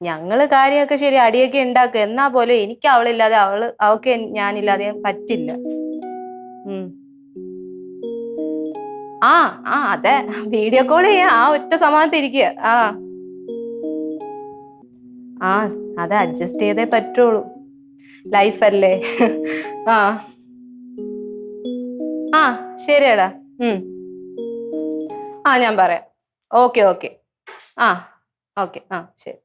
ഞങ്ങള് കാര്യമൊക്കെ ശരി അടിയൊക്കെ ഉണ്ടാക്കും. എന്നാ പോലും എനിക്ക് അവളില്ലാതെ അവൾക്ക് ഞാനില്ലാതെ പറ്റില്ല. അതെ, വീഡിയോ കോൾ ചെയ്യാ. ആ ഒറ്റ സമാനത്ത് ഇരിക്കുക. അത് അഡ്ജസ്റ്റ് ചെയ്തേ പറ്റുള്ളൂ. ലൈഫല്ലേ. ശരിയടാ. ഞാൻ പറയാം. ഓക്കെ. ഓക്കെ. ശരി.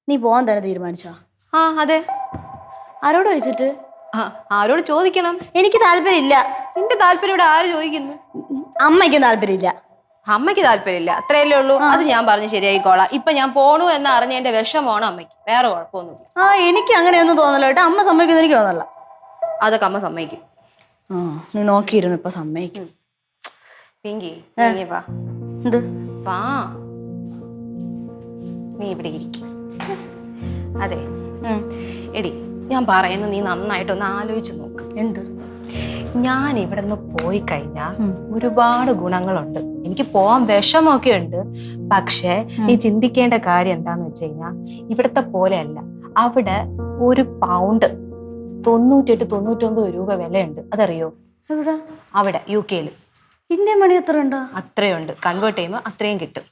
നീ പോവാൻ തന്നെ തീരുമാനിച്ചോ? അതെ. ആരോട് ചോദിച്ചിട്ട്? ആരോട് ചോദിക്കണം? എനിക്ക് താല്പര്യമില്ല. നിന്റെ താല്പര്യം ഇവിടെ ആര് ചോദിക്കുന്നു? അമ്മയ്ക്ക് താല്പര്യമില്ല. അമ്മയ്ക്ക് താല്പര്യമില്ല, അത്രയല്ലേ ഉള്ളൂ. അത് ഞാൻ പറഞ്ഞ് ശരിയായിക്കോളാം. ഇപ്പൊ ഞാൻ പോണു എന്ന് അറിഞ്ഞ എന്റെ വിഷമമാണ് അമ്മയ്ക്ക്, വേറെ കുഴപ്പമൊന്നുമില്ല. എനിക്ക് അങ്ങനെയൊന്നും തോന്നല്ലോ കേട്ടോ. അമ്മ സമ്മതിക്കുന്ന എനിക്ക് തോന്നല്ല. അതൊക്കെ അമ്മ സമ്മതിക്കും. നീ നോക്കിയിരുന്നു, ഇപ്പൊ സമ്മതിക്കും. പിങ്കി വാ. എന്ത് വാ, നീ ഇവിടെ ഇരിക്കും. അതെ എടി, ഞാൻ പറയുന്നു, നീ നന്നായിട്ടൊന്ന് ആലോചിച്ച് നോക്ക്. എന്ത്? ഞാൻ ഇവിടെ നിന്ന് പോയി കഴിഞ്ഞാൽ ഒരുപാട് ഗുണങ്ങളുണ്ട്. എനിക്ക് പോവാൻ വിഷമൊക്കെ ഉണ്ട്. പക്ഷെ നീ ചിന്തിക്കേണ്ട കാര്യം എന്താന്ന് വെച്ച് കഴിഞ്ഞാൽ, ഇവിടത്തെ പോലെയല്ല. അവിടെ ഒരു പൗണ്ട് 98-99 രൂപ വിലയുണ്ട്. അതറിയോ? അവിടെ UK ഇന്ത്യൻ മണി എത്ര ഉണ്ടോ? അത്രയുണ്ട്. കൺവേർട്ട് ചെയ്യുമ്പോൾ അത്രയും കിട്ടും.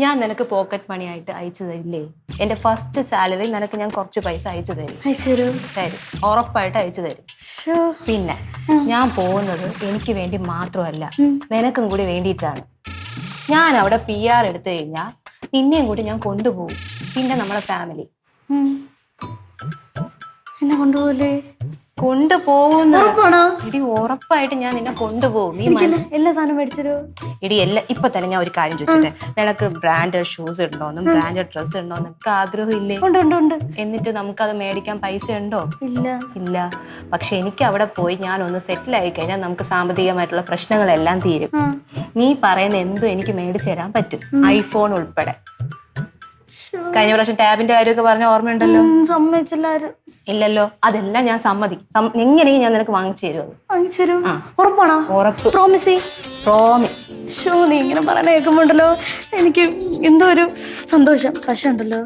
ഞാൻ നിനക്ക് പോക്കറ്റ് മണി ആയിട്ട് അയച്ചു തരില്ലേ? എന്റെ ഫസ്റ്റ് സാലറി നിനക്ക് ഞാൻ കുറച്ച് പൈസ അയച്ചു തരും. ഉറപ്പായിട്ട് അയച്ചു തരും. പിന്നെ ഞാൻ പോകുന്നത് എനിക്ക് വേണ്ടി മാത്രമല്ല, നിനക്കും കൂടി വേണ്ടിയിട്ടാണ്. ഞാൻ അവിടെ PR എടുത്തു കഴിഞ്ഞാൽ നിന്നെയും കൂടി ഞാൻ കൊണ്ടുപോകും. പിന്നെ നമ്മളെ ഫാമിലി. എന്നെ കൊണ്ടുപോകല്ലേ? കൊണ്ടുപോകുന്ന ഇടി, ഉറപ്പായിട്ട് ഞാൻ നിന്നെ കൊണ്ടുപോകും. നീ എല്ലാ സാധനം മേടിച്ചോ? ഇടി ഇപ്പൊ തന്നെ ഞാൻ ഒരു കാര്യം ചോദിച്ചിട്ടെ, നിനക്ക് ബ്രാൻഡഡ് ഷൂസ് ഇടണോന്നും ബ്രാൻഡഡ് ഡ്രസ്സ് ഇടണോന്നും ഒക്കെ ആഗ്രഹമില്ലേ? എന്നിട്ട് നമുക്കത് മേടിക്കാൻ പൈസ ഉണ്ടോ? ഇല്ല. പക്ഷെ എനിക്ക് അവിടെ പോയി ഞാൻ ഒന്ന് സെറ്റിൽ ആയി കഴിഞ്ഞാൽ നമുക്ക് സാമ്പത്തികമായിട്ടുള്ള പ്രശ്നങ്ങളെല്ലാം തീരും. നീ പറയുന്ന എന്തും എനിക്ക് മേടിച്ചു തരാൻ പറ്റും, ഐഫോൺ ഉൾപ്പെടെ. കഴിഞ്ഞ പ്രാവശ്യം ടാബിന്റെ കാര്യമൊക്കെ പറഞ്ഞ ഓർമ്മയുണ്ടല്ലോ? സമ്മതിച്ചില്ലാരും. ഇല്ലല്ലോ. അതെല്ലാം ഞാൻ എങ്ങനെയും ഞാൻ നിനക്ക് വാങ്ങിച്ചു തരും. ഉറപ്പാണോ? ഉറപ്പ്. പ്രോമിസ്. നീ ഇങ്ങനെ പറഞ്ഞ കേൾക്കുമ്പോണ്ടല്ലോ എനിക്ക് എന്തോ ഒരു സന്തോഷം. പക്ഷെ ഉണ്ടല്ലോ,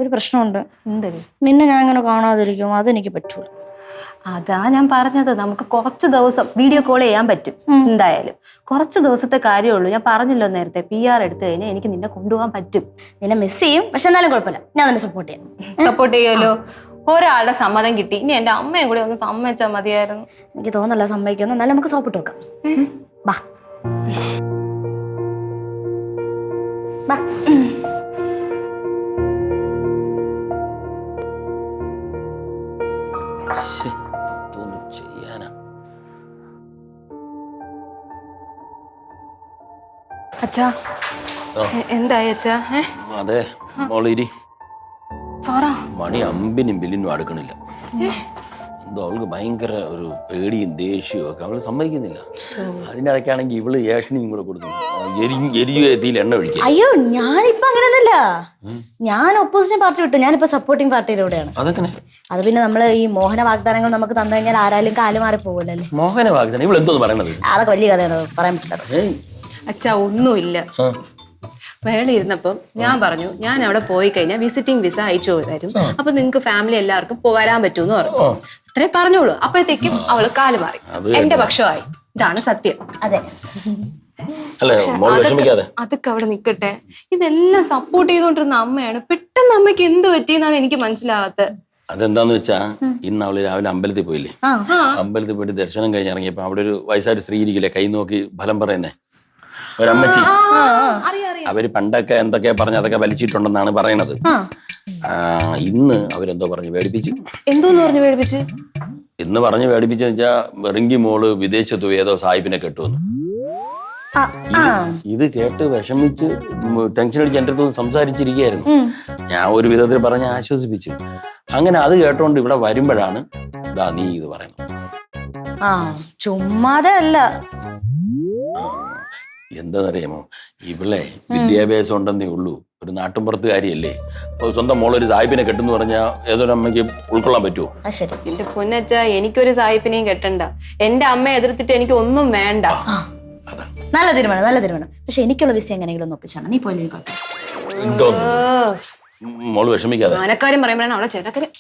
ഒരു പ്രശ്നമുണ്ട്. നിന്നെ ഞാൻ ഇങ്ങനെ കാണാതിരിക്കും, അതെനിക്ക് പറ്റൂല. അതാ ഞാൻ പറഞ്ഞത്, നമുക്ക് കുറച്ച് ദിവസം വീഡിയോ കോൾ ചെയ്യാൻ പറ്റും. എന്തായാലും കുറച്ച് ദിവസത്തെ കാര്യമുള്ളൂ. ഞാൻ പറഞ്ഞല്ലോ നേരത്തെ, PR എടുത്തു കഴിഞ്ഞാൽ എനിക്ക് നിന്നെ കൊണ്ടുപോകാൻ പറ്റും. നിന്നെ മിസ് ചെയ്യും, പക്ഷെ എന്നാലും കുഴപ്പമില്ല, ഞാൻ നിന്നെ സപ്പോർട്ട് ചെയ്യുമല്ലോ. ഒരാളുടെ സമ്മതം കിട്ടി, ഇനി എന്റെ അമ്മയും കൂടി ഒന്ന് സമ്മതിച്ചാൽ മതിയായിരുന്നു. എനിക്ക് തോന്നല്ല സമ്മതിക്കുന്നു. എന്നാലും നമുക്ക് സോപ്പിട്ട് വെക്കാം. ബാ. അച്ഛാ, എന്തായി അച്ഛാ? അതെ മോളിരി. മണി അമ്പിനും ബില്ലിനും അടുക്കണില്ല. എന്തോ അവൾക്ക് ഭയങ്കര ഒരു പേടിയും ദേഷ്യവും ഒക്കെ. അവള് സമ്മതിക്കുന്നില്ല. അതിനിടയ്ക്കാണെങ്കിൽ ഇവള് ഏഷണിയും കൂടെ കൊടുത്തു എരിയുകയത്തിയിൽ എണ്ണ ഒഴിക്കുക. അയ്യോ, ഞാനിപ്പോ അങ്ങനെയൊന്നുമില്ല. ഞാൻ ഒപ്പോസിഷൻ പാർട്ടി വിട്ടു. ഞാനിപ്പോ സപ്പോർട്ടിങ് പാർട്ടിയുടെ കൂടെയാണ്. അതെങ്ങനെ? അത് പിന്നെ നമ്മള് ഈ മോഹന വാഗ്ദാനങ്ങൾ നമുക്ക് തന്നു കഴിഞ്ഞാൽ ആരായാലും കാല് മാറി പോകില്ലല്ലേ. മോഹന വാഗ്ദാനം? ഇവള് എന്തോന്ന് പറയണത്? അതൊക്കെ വലിയ കഥയാണ്, പറയാൻ പറ്റില്ല. അച്ഛാ, ഒന്നുമില്ല. വേള ഇരുന്നപ്പം ഞാൻ പറഞ്ഞു, ഞാൻ അവിടെ പോയി കഴിഞ്ഞാൽ വിസിറ്റിംഗ് വിസ അയച്ചു തരും. അപ്പൊ നിങ്ങക്ക് ഫാമിലി എല്ലാവർക്കും വരാൻ പറ്റൂന്ന് പറഞ്ഞു. അത്രേ പറഞ്ഞോളൂ. അപ്പോഴത്തേക്കും അവള് കാല് മാറി, എന്റെ പക്ഷമായി. ഇതാണ് സത്യം. അതെ. അതൊക്കെ അവിടെ നിക്കട്ടെ. ഇതെല്ലാം സപ്പോർട്ട് ചെയ്തോണ്ടിരുന്ന അമ്മയാണ്. പെട്ടെന്ന് അമ്മയ്ക്ക് എന്ത് പറ്റിയെന്നാണ് എനിക്ക് മനസ്സിലാവാത്തത്. അതെന്താന്ന് വെച്ചാ, ഇന്ന് അവള് രാവിലെ അമ്പലത്തിൽ പോയില്ലേ? അമ്പലത്തിൽ പോയിട്ട് ദർശനം കഴിഞ്ഞിറങ്ങിയപ്പോ അവിടെ ഒരു വയസ്സായിട്ട് സ്ത്രീ ഇരിക്കില്ലേ, കൈ നോക്കി ഫലം പറയുന്നേ, ഒരമ്മച്ചി. അവര് പണ്ടൊക്കെ എന്തൊക്കെയാ പറഞ്ഞ അതൊക്കെ വലിച്ചിട്ടുണ്ടെന്നാണ് പറയണത്. ഇന്ന് അവരെന്തോ പറഞ്ഞു പേടിപ്പിച്ച്. എന്തോന്ന് പറഞ്ഞു പേടിപ്പിച്ച്? ഇന്ന് പറഞ്ഞു പേടിപ്പിച്ചെന്ന് വെച്ചാ, റിങ്കി മോള് വിദേശത്ത് ഏതോ സാഹിബിനെ കെട്ടുവന്നു. ഇത് കേട്ട് വിഷമിച്ച് ടെൻഷൻ അടിച്ച് എൻ്റെ അടുത്ത് സംസാരിച്ചിരിക്കുകയായിരുന്നു. ഞാൻ ഒരു വിധത്തിൽ പറഞ്ഞ് ആശ്വസിപ്പിച്ചു. അങ്ങനെ അത് കേട്ടോണ്ട് ഇവിടെ വരുമ്പോഴാണ് നീ ഇത് പറയുന്നത്. ചുമ്മാതെ അല്ല. എന്താണെന്നറിയാമോ, ഇവളെ വിദ്യാഭ്യാസം ഉണ്ടെന്നേ ഉള്ളൂ, ഒരു നാട്ടുമ്പുറത്തുകാരിയല്ലേ. സ്വന്തം മോളൊരു സാഹിബിനെ കെട്ടെന്ന് പറഞ്ഞാൽ ഏതൊരു അമ്മയ്ക്ക് ഉൾക്കൊള്ളാൻ പറ്റുമോ? എന്റെ പൊന്നച്ച, എനിക്കൊരു സാഹിബിനെയും കെട്ടണ്ട. എന്റെ അമ്മ എതിർത്തിട്ട് എനിക്ക് ഒന്നും വേണ്ട. നല്ല തീരുമാനം. പക്ഷെ എനിക്കുള്ള വിസ എങ്ങനെയെങ്കിലും ഒന്ന് ഒപ്പിച്ചാണ്. നീ പോയി മോള് വിഷമിക്കാതെ. ആനക്കാര്യം പറയുമ്പോഴാണ് അവളെ ചേതക്കാര്യം.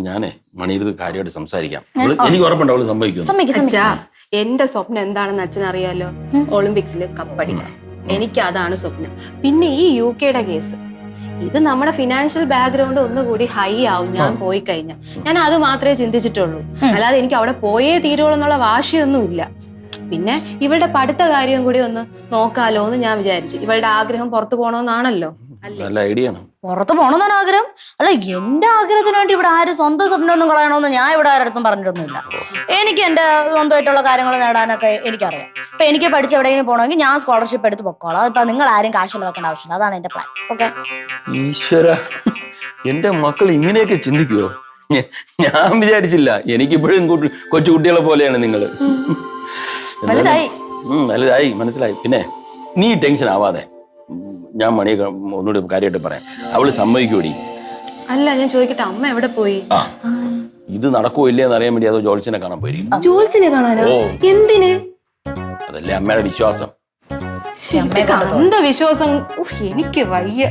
ഞാനേ മണിയിരുന്ന് കാര്യമായിട്ട് സംസാരിക്കാം. എനിക്ക് ഉറപ്പുണ്ട് അവള് സംഭവിക്കും. അച്ഛാ, എന്റെ സ്വപ്നം എന്താണെന്ന് അച്ഛൻ അറിയാലോ? ഒളിമ്പിക്സിൽ കപ്പടിക്കാൻ. എനിക്ക് അതാണ് സ്വപ്നം. പിന്നെ ഈ UK കേസ്, ഇത് നമ്മുടെ ഫിനാൻഷ്യൽ ബാക്ക്ഗ്രൗണ്ട് ഒന്നുകൂടി ഹൈ ആവും ഞാൻ പോയി കഴിഞ്ഞാൽ. ഞാൻ അത് മാത്രമേ ചിന്തിച്ചിട്ടുള്ളൂ. അല്ലാതെ എനിക്ക് അവിടെ പോയേ തീരുള്ളൂ എന്നുള്ള വാശിയൊന്നുമില്ല. പിന്നെ ഇവളുടെ പഠിത്ത കാര്യം കൂടി ഒന്ന് നോക്കാലോ എന്ന് ഞാൻ വിചാരിച്ചു. ഇവളുടെ ആഗ്രഹം പുറത്തു പോകണമെന്നാണല്ലോ. നല്ല ഐഡിയ ആണ്. പുറത്ത് പോകണമെന്നാണ് ആഗ്രഹം. അല്ല, എന്റെ ആഗ്രഹത്തിന് വേണ്ടി ഇവിടെ ആരും സ്വന്തം സ്വപ്നം ഒന്നും കളയണമെന്ന് ഞാൻ ഇവിടെ ആരടുത്തും പറഞ്ഞിട്ടൊന്നുമില്ല. എനിക്ക് എന്റെ സ്വന്തമായിട്ടുള്ള കാര്യങ്ങൾ നേടാനൊക്കെ എനിക്കറിയാം. ഇപ്പൊ എനിക്ക് പഠിച്ച് എവിടെയെങ്കിലും പോകണമെങ്കിൽ ഞാൻ സ്കോളർഷിപ്പ് എടുത്ത് പൊക്കോളാം. അതിപ്പോ നിങ്ങൾ ആരും കാശ് വെക്കേണ്ട ആവശ്യമില്ല. അതാണ് എന്റെ പ്ലാൻ. ഓക്കെ? ഈശ്വര, എന്റെ മക്കൾ ഇങ്ങനെയൊക്കെ ചിന്തിക്കുവോ? ഞാൻ വിചാരിച്ചില്ല. എനിക്കിപ്പോഴും കൊച്ചു കുട്ടികളെ പോലെയാണ് നിങ്ങള്. വലുതായി, മനസ്സിലായി. പിന്നെ നീ ടെൻഷൻ ആവാതെ, ഞാൻ മണിയൊക്കെ ഒന്നുകൂടി കാര്യമായിട്ട് പറയാം. അവള് സമ്മതിക്കൂടി. അല്ല, ഞാൻ ചോദിക്കട്ടെ, അമ്മ എവിടെ പോയി? ഇത് നടക്കുമോ ഇല്ലയെന്ന് അറിയാൻ വേണ്ടി അതോ ജോൾസിനെ കാണാൻ പോയിരിക്കും. ജോൾസിനെ കാണാനോ? എന്തിന്? അതല്ലേ അമ്മയുടെ വിശ്വാസം. അന്ധവിശ്വാസം. എനിക്ക് വയ്യ.